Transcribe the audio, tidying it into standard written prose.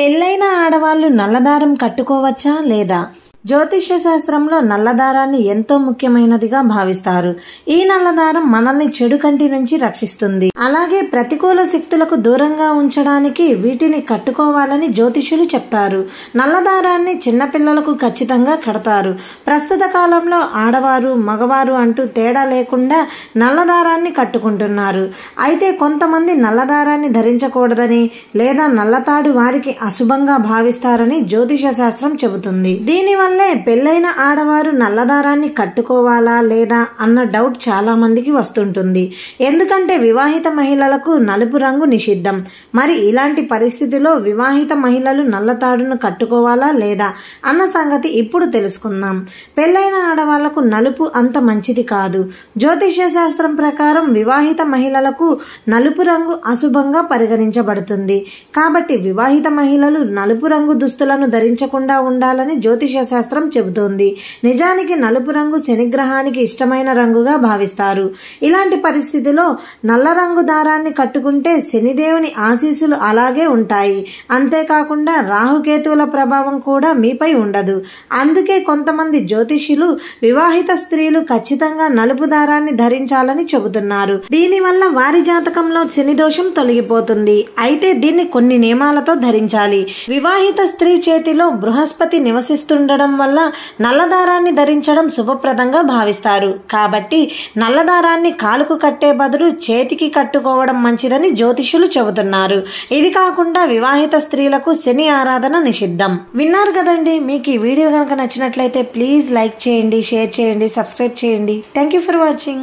పెళ్ళైన ఆడవాళ్లు నల్లదారం కట్టుకోవచ్చా లేదా? జ్యోతిష్య శాస్త్రంలో నల్లదారాన్ని ఎంతో ముఖ్యమైనదిగా భావిస్తారు. ఈ నల్లదారం మనల్ని చెడు కంటి నుంచి రక్షిస్తుంది. అలాగే ప్రతికూల శక్తులకు దూరంగా ఉంచడానికి వీటిని కట్టుకోవాలని జ్యోతిష్యులు చెప్తారు. నల్లదారాన్ని చిన్నపిల్లలకు ఖచ్చితంగా కడతారు. ప్రస్తుత కాలంలో ఆడవారు మగవారు అంటూ తేడా లేకుండా నల్లదారాన్ని కట్టుకుంటున్నారు. అయితే కొంతమంది నల్లదారాన్ని ధరించకూడదని లేదా నల్లతాడు వారికి అశుభంగా భావిస్తారని జ్యోతిష శాస్త్రం చెబుతుంది. దీనివల్ల పెళ్ళైన ఆడవారు నల్లదారాన్ని కట్టుకోవాలా లేదా అన్న డౌట్ చాలా మందికి వస్తుంటుంది. ఎందుకంటే వివాహిత మహిళలకు నలుపు రంగు నిషిద్ధం. మరి ఇలాంటి పరిస్థితిలో వివాహిత మహిళలు నల్లతాడును కట్టుకోవాలా లేదా అన్న సంగతి ఇప్పుడు తెలుసుకుందాం. పెళ్ళైన ఆడవాళ్లకు నలుపు అంత మంచిది కాదు. జ్యోతిష్య శాస్త్రం ప్రకారం వివాహిత మహిళలకు నలుపు రంగు అశుభంగా పరిగణించబడుతుంది. కాబట్టి వివాహిత మహిళలు నలుపు రంగు దుస్తులను ధరించకుండా ఉండాలని జ్యోతిష శాస్త్రం చెబుతోంది. నిజానికి నలుపు రంగు శనిగ్రహానికి ఇష్టమైన రంగుగా భావిస్తారు. ఇలాంటి పరిస్థితిలో నల్ల రంగు దారాన్ని కట్టుకుంటే శనిదేవుని ఆశీస్సులు అలాగే ఉంటాయి. అంతేకాకుండా రాహుకేతువుల ప్రభావం కూడా మీపై ఉండదు. అందుకే కొంతమంది జ్యోతిష్యులు వివాహిత స్త్రీలు ఖచ్చితంగా నలుపు దారాన్ని ధరించాలని చెబుతున్నారు. దీనివల్ల వారి జాతకంలో శని దోషం తొలగిపోతుంది. అయితే దీన్ని కొన్ని నియమాలతో ధరించాలి. వివాహిత స్త్రీ చేతిలో బృహస్పతి నివసిస్తుండడం వల్ల నల్లదారాన్ని ధరించడం శుభప్రదంగా భావిస్తారు. కాబట్టి నల్లదారాన్ని కాలుకు కట్టే బదులు చేతికి కట్టుకోవడం మంచిదని జ్యోతిష్యులు చెబుతున్నారు. ఇది కాకుండా వివాహిత స్త్రీలకు శని ఆరాధన నిషిద్ధం. విన్నారు కదండి. మీకు ఈ వీడియో కనుక నచ్చినట్లయితే ప్లీజ్ లైక్ చేయండి, షేర్ చేయండి, సబ్స్క్రైబ్ చేయండి. Thank you for watching.